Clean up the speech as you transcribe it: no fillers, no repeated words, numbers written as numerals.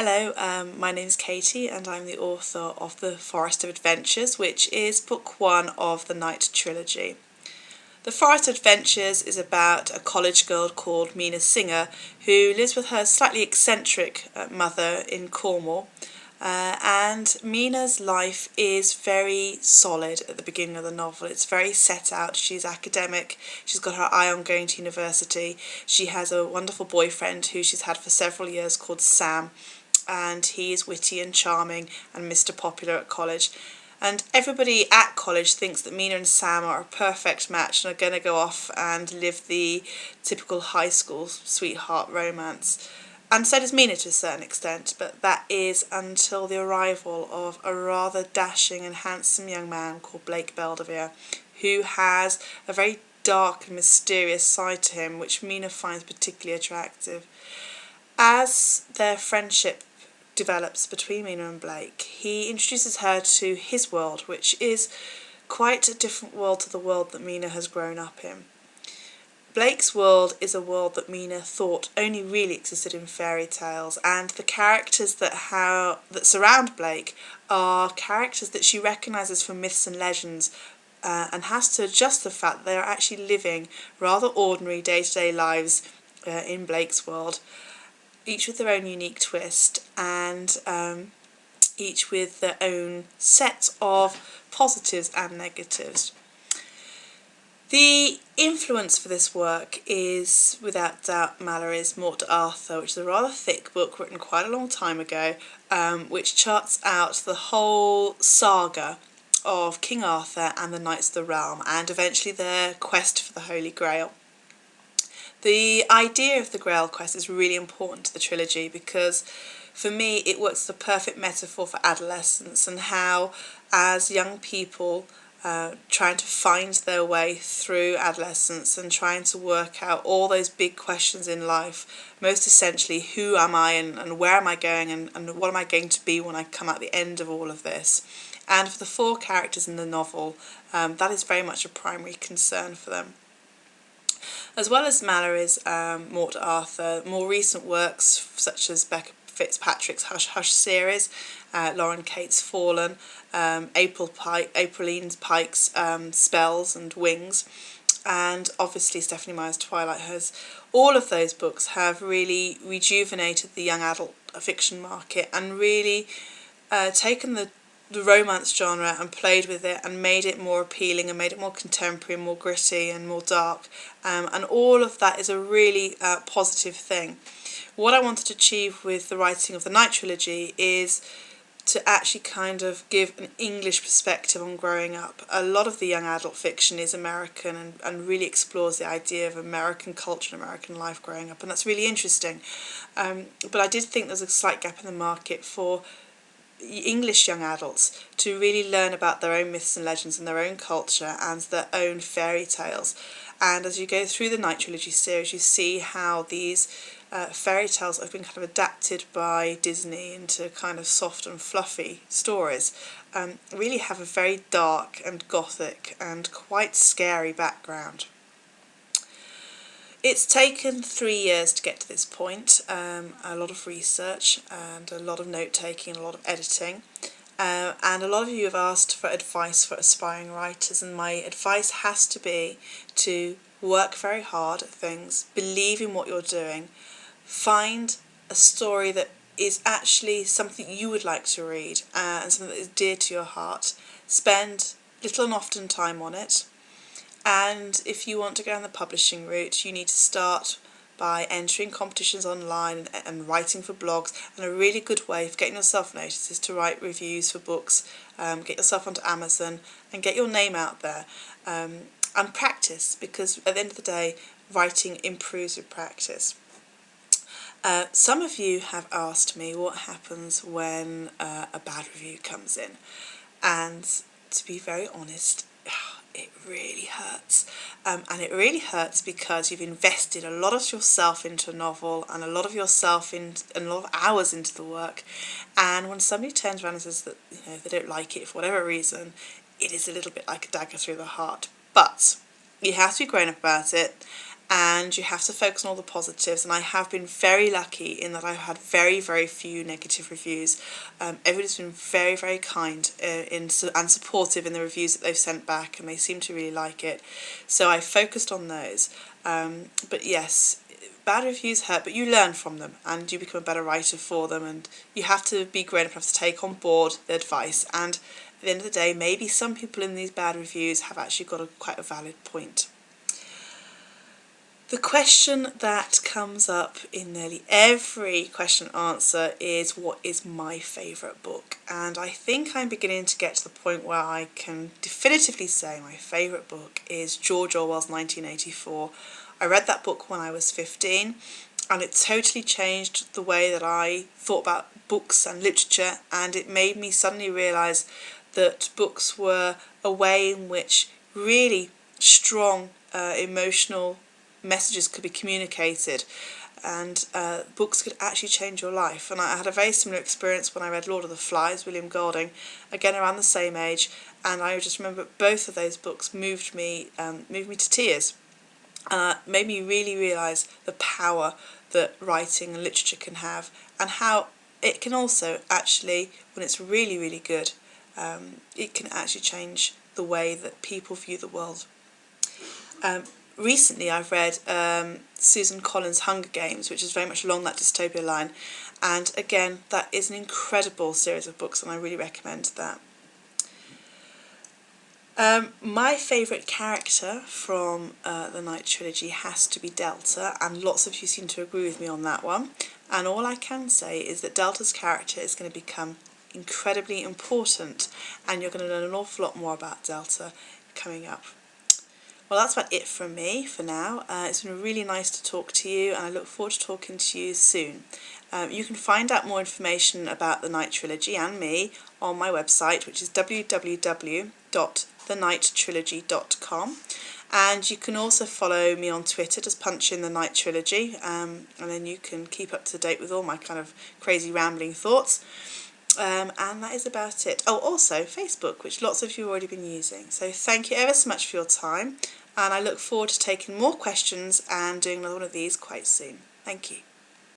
Hello, my name's Katie and I'm the author of The Forest of Adventures, which is book one of the Night Trilogy. The Forest of Adventures is about a college girl called Mina Singer who lives with her slightly eccentric mother in Cornwall. And Mina's life is very solid at the beginning of the novel. It's very set out. She's academic. She's got her eye on going to university. She has a wonderful boyfriend who she's had for several years called Sam, and he is witty and charming and Mr. Popular at college. And everybody at college thinks that Mina and Sam are a perfect match and are going to go off and live the typical high school sweetheart romance. And so does Mina to a certain extent, but that is until the arrival of a rather dashing and handsome young man called Blake Belvedere, who has a very dark and mysterious side to him, which Mina finds particularly attractive. As their friendship develops between Mina and Blake, he introduces her to his world, which is quite a different world to the world that Mina has grown up in. Blake's world is a world that Mina thought only really existed in fairy tales, and the characters that surround Blake are characters that she recognises from myths and legends, and has to adjust the fact that they are actually living rather ordinary day-to-day lives in Blake's world, each with their own unique twist, and each with their own set of positives and negatives. The influence for this work is, without doubt, Malory's Morte d'Arthur, which is a rather thick book written quite a long time ago, which charts out the whole saga of King Arthur and the Knights of the Realm, and eventually their quest for the Holy Grail. The idea of the Grail quest is really important to the trilogy because, for me, it works as a perfect metaphor for adolescence and how, as young people, trying to find their way through adolescence and trying to work out all those big questions in life, most essentially, who am I and where am I going and what am I going to be when I come out the end of all of this. And for the four characters in the novel, that is very much a primary concern for them. As well as Malory's Morte d'Arthur, more recent works such as Becca Fitzpatrick's Hush Hush series, Lauren Kate's Fallen, Aprilline Pike's Spells and Wings, and obviously Stephanie Meyer's Twilight Hers. All of those books have really rejuvenated the young adult fiction market and really taken the romance genre and played with it and made it more appealing and made it more contemporary and more gritty and more dark, and all of that is a really positive thing. What I wanted to achieve with the writing of the Night Trilogy is to actually kind of give an English perspective on growing up. A lot of the young adult fiction is American and really explores the idea of American culture and American life growing up, and that's really interesting. But I did think there's a slight gap in the market for English young adults to really learn about their own myths and legends and their own culture and their own fairy tales. And as you go through the Night Trilogy series, you see how these fairy tales have been kind of adapted by Disney into kind of soft and fluffy stories, really have a very dark and gothic and quite scary background. It's taken 3 years to get to this point, a lot of research and a lot of note-taking and a lot of editing. And a lot of you have asked for advice for aspiring writers, and my advice has to be to work very hard at things, believe in what you're doing, find a story that is actually something you would like to read and something that is dear to your heart, spend little and often time on it. And if you want to go down the publishing route, you need to start by entering competitions online and writing for blogs. And a really good way for getting yourself noticed is to write reviews for books, get yourself onto Amazon and get your name out there, and practice, because at the end of the day, writing improves with practice. Some of you have asked me what happens when a bad review comes in, and to be very honest, it really hurts. And it really hurts because you've invested a lot of yourself into a novel and a lot of yourself and a lot of hours into the work, and when somebody turns around and says that they don't like it for whatever reason, it is a little bit like a dagger through the heart. But you have to be grown up about it, and you have to focus on all the positives, and I have been very lucky in that I've had very, very few negative reviews. Everybody's been very, very kind and supportive in the reviews that they've sent back, and they seem to really like it, so I focused on those. But yes, bad reviews hurt, but you learn from them and you become a better writer for them, and you have to be grown up enough to take on board the advice, and at the end of the day, maybe some people in these bad reviews have actually got quite a valid point. The question that comes up in nearly every question and answer is, what is my favourite book? And I think I'm beginning to get to the point where I can definitively say my favourite book is George Orwell's 1984. I read that book when I was 15, and it totally changed the way that I thought about books and literature, and it made me suddenly realise that books were a way in which really strong emotional messages could be communicated, and books could actually change your life. And I had a very similar experience when I read Lord of the Flies, William Golding, again around the same age, and I just remember both of those books moved me to tears. Made me really realise the power that writing and literature can have, and how it can also actually, when it's really, really good, it can actually change the way that people view the world. Recently I've read Susan Collins' Hunger Games, which is very much along that dystopia line, and again that is an incredible series of books, and I really recommend that. My favourite character from the Night Trilogy has to be Delta, and lots of you seem to agree with me on that one, and all I can say is that Delta's character is going to become incredibly important, and you're going to learn an awful lot more about Delta coming up. Well, that's about it from me for now. It's been really nice to talk to you, and I look forward to talking to you soon. You can find out more information about the Night Trilogy and me on my website, which is www.thenighttrilogy.com. And you can also follow me on Twitter, just punch in the Night Trilogy, and then you can keep up to date with all my kind of crazy rambling thoughts. And that is about it. Oh, also Facebook, which lots of you have already been using. So thank you ever so much for your time, and I look forward to taking more questions and doing another one of these quite soon. Thank you.